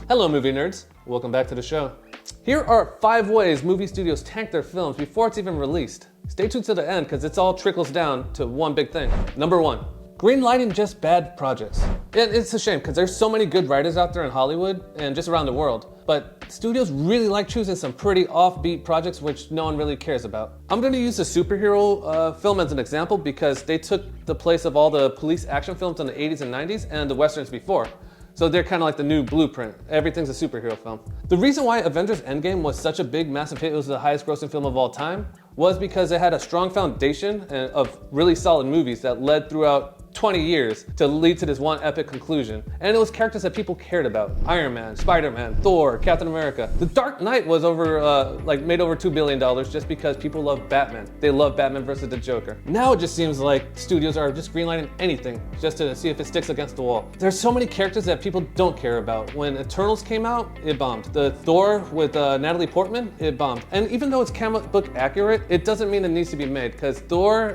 Hello movie nerds, welcome back to the show. Here are 5 ways movie studios tank their films before it's even released. Stay tuned to the end because it all trickles down to one big thing. Number 1, greenlighting just bad projects. And it's a shame because there's so many good writers out there in Hollywood and just around the world, but studios really like choosing some pretty offbeat projects which no one really cares about. I'm going to use a superhero film as an example because they took the place of all the police action films in the 80s and 90s and the westerns before. So they're kind of like the new blueprint. Everything's a superhero film. The reason why Avengers Endgame was such a big, massive hit, it was the highest grossing film of all time, was because it had a strong foundation of really solid movies that led throughout 20 years to lead to this one epic conclusion. And it was characters that people cared about. Iron Man, Spider-Man, Thor, Captain America. The Dark Knight was made over $2 billion just because people love Batman. They love Batman versus the Joker. Now it just seems like studios are just greenlighting anything just to see if it sticks against the wall. There's so many characters that people don't care about. When Eternals came out, it bombed. The Thor with Natalie Portman, it bombed. And even though it's comic book accurate, it doesn't mean it needs to be made because Thor,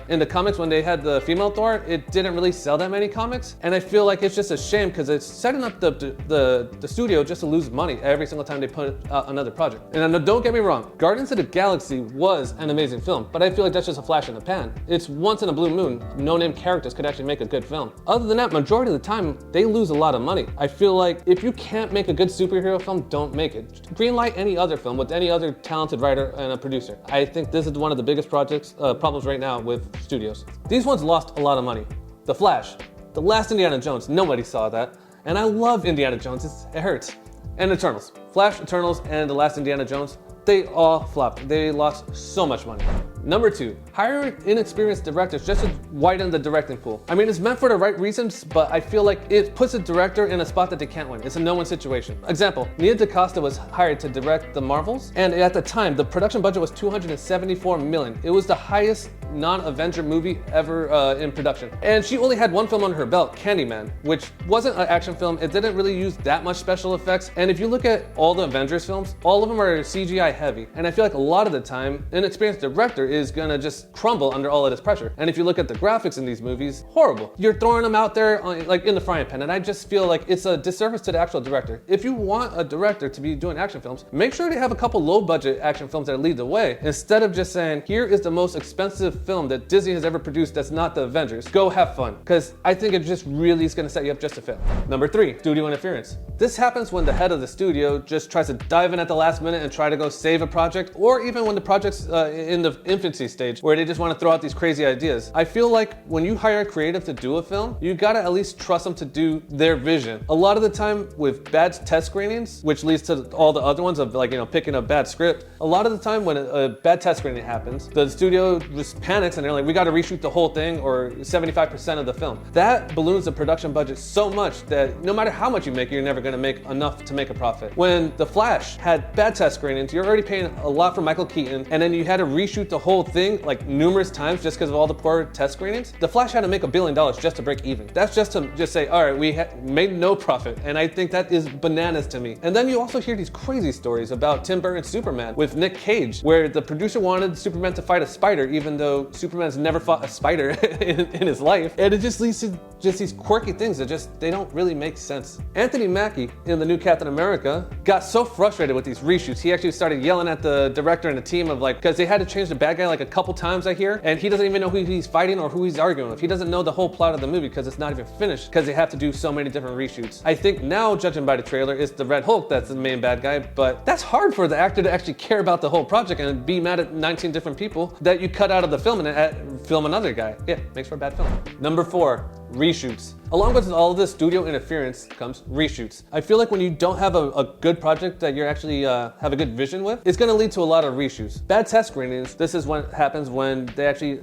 in the comics when they had the female Thor, it didn't really sell that many comics, and I feel like it's just a shame because it's setting up the studio just to lose money every single time they put out another project. And don't get me wrong, Guardians of the Galaxy was an amazing film, but I feel like that's just a flash in the pan. It's once in a blue moon, no-name characters could actually make a good film. Other than that, majority of the time, they lose a lot of money. I feel like if you can't make a good superhero film, don't make it. Greenlight any other film with any other talented writer and a producer. I think this is one of the biggest problems right now with studios. These ones lost a lot of money. The Flash, the last Indiana Jones, nobody saw that. And I love Indiana Jones, it hurts. And Eternals, Flash, Eternals, and the last Indiana Jones, they all flopped. They lost so much money. Number 2, hire inexperienced directors just to widen the directing pool. I mean, it's meant for the right reasons, but I feel like it puts a director in a spot that they can't win. It's a no-win situation. Example, Nia DaCosta was hired to direct the Marvels, and at the time, the production budget was $274 million. It was the highest non-Avenger movie ever in production. And she only had one film under her belt, Candyman, which wasn't an action film. It didn't really use that much special effects. And if you look at all the Avengers films, all of them are CGI heavy. And I feel like a lot of the time, an experienced director is gonna just crumble under all of this pressure. And if you look at the graphics in these movies, horrible. You're throwing them out there like in the frying pan, and I just feel like it's a disservice to the actual director. If you want a director to be doing action films, make sure they have a couple low-budget action films that lead the way, instead of just saying, here is the most expensive film that Disney has ever produced that's not the Avengers. Go have fun, because I think it just really is gonna set you up just to fail. Number 3, studio interference. This happens when the head of the studio just tries to dive in at the last minute and try to go save a project, or even when the project's in the infancy stage where they just want to throw out these crazy ideas. I feel like when you hire a creative to do a film, you gotta at least trust them to do their vision. A lot of the time with bad test screenings, which leads to all the other ones of picking a bad script, a lot of the time when a bad test screening happens, the studio just panics and they're like, we gotta reshoot the whole thing or 75% of the film. That balloons the production budget so much that no matter how much you make, you're never gonna make enough to make a profit. When The Flash had bad test screenings, you're already paying a lot for Michael Keaton, and then you had to reshoot the whole thing like numerous times just because of all the poor test screenings. The Flash had to make $1 billion just to break even. That's just to say, all right, we made no profit, and I think that is bananas to me. And then you also hear these crazy stories about Tim Burton's Superman with Nick Cage, where the producer wanted Superman to fight a spider, even though Superman's never fought a spider in his life, and it just leads to just these quirky things that they don't really make sense. Anthony Mackie in the new Captain America got so frustrated with these reshoots, he actually started yelling at the director and the team of because they had to change the bad guy like a couple times I hear, and he doesn't even know who he's fighting or who he's arguing with. He doesn't know the whole plot of the movie because it's not even finished because they have to do so many different reshoots. I think now, judging by the trailer, it's the Red Hulk that's the main bad guy, but that's hard for the actor to actually care about the whole project and be mad at 19 different people that you cut out of the film and film another guy. Yeah, makes for a bad film. Number 4, reshoots. Along with all of this studio interference comes reshoots. I feel like when you don't have a good project that you're actually have a good vision with, it's gonna lead to a lot of reshoots. Bad test screenings, this is what happens when they actually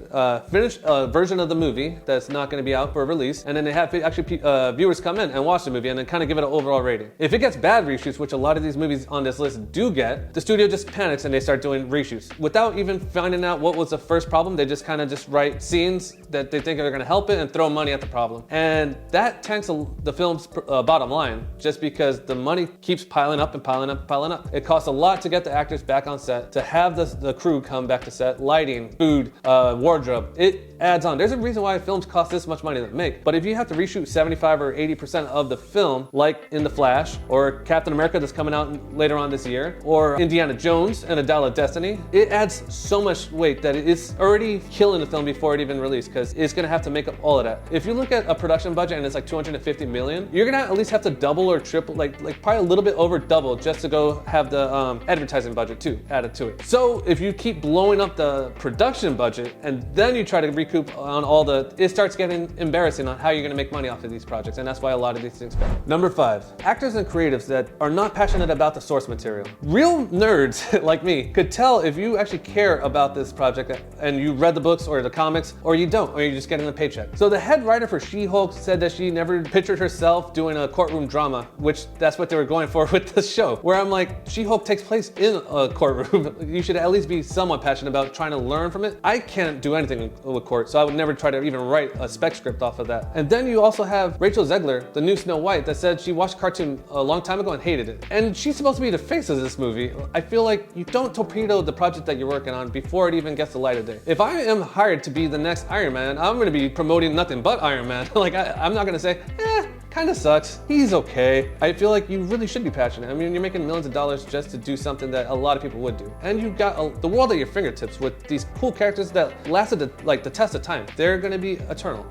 finish a version of the movie that's not gonna be out for release, and then they have actually viewers come in and watch the movie and then kind of give it an overall rating. If it gets bad reshoots, which a lot of these movies on this list do get, the studio just panics and they start doing reshoots. Without even finding out what was the first problem, they just kind of just write scenes that they think are gonna help it and throw money at the problem. And that tanks the film's bottom line just because the money keeps piling up and piling up and piling up. It costs a lot to get the actors back on set, to have the crew come back to set, lighting, food, wardrobe. adds on. There's a reason why films cost this much money to make. But if you have to reshoot 75 or 80% of the film, like in The Flash, or Captain America that's coming out later on this year, or Indiana Jones and a Dial of Destiny, it adds so much weight that it's already killing the film before it even released, because it's gonna have to make up all of that. If you look at a production budget and it's like 250 million, you're gonna at least have to double or triple, like probably a little bit over double, just to go have the advertising budget too added to it. So if you keep blowing up the production budget and then you try to recoup on all the, it starts getting embarrassing on how you're gonna make money off of these projects, and that's why a lot of these things fail. Number 5, actors and creatives that are not passionate about the source material. Real nerds like me could tell if you actually care about this project and you read the books or the comics, or you don't, or you're just getting a paycheck. So the head writer for She-Hulk said that she never pictured herself doing a courtroom drama, which that's what they were going for with the show, where I'm like, She-Hulk takes place in a courtroom. You should at least be somewhat passionate about trying to learn from it. I can't do anything with court, so I would never try to even write a spec script off of that. And then you also have Rachel Zegler, the new Snow White, that said she watched cartoon a long time ago and hated it. And she's supposed to be the face of this movie. I feel like you don't torpedo the project that you're working on before it even gets the light of day. If I am hired to be the next Iron Man, I'm gonna be promoting nothing but Iron Man. Like I'm not gonna say, kind of sucks, he's okay. I feel like you really should be passionate. I mean, you're making millions of dollars just to do something that a lot of people would do. And you've got the world at your fingertips with these cool characters that lasted the test of time. They're gonna be eternal.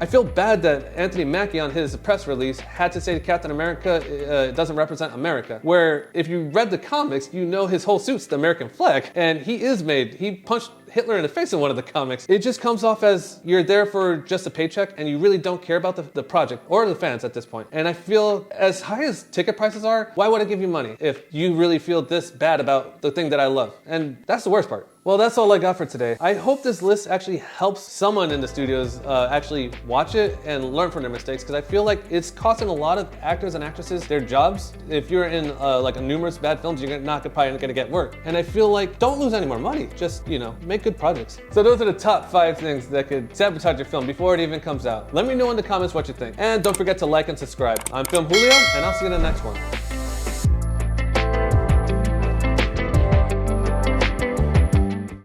I feel bad that Anthony Mackie on his press release had to say Captain America doesn't represent America, where if you read the comics, you know his whole suit's the American flag, and he punched Hitler in the face in one of the comics. It just comes off as you're there for just a paycheck and you really don't care about the project or the fans at this point. And I feel as high as ticket prices are, why would I give you money if you really feel this bad about the thing that I love? And that's the worst part. Well, that's all I got for today. I hope this list actually helps someone in the studios actually watch it and learn from their mistakes, because I feel like it's costing a lot of actors and actresses their jobs. If you're in like a numerous bad films, you're probably not gonna get work. And I feel like don't lose any more money. Just, make good projects. So those are the top 5 things that could sabotage your film before it even comes out. Let me know in the comments what you think. And don't forget to like and subscribe. I'm Film Julio, and I'll see you in the next one.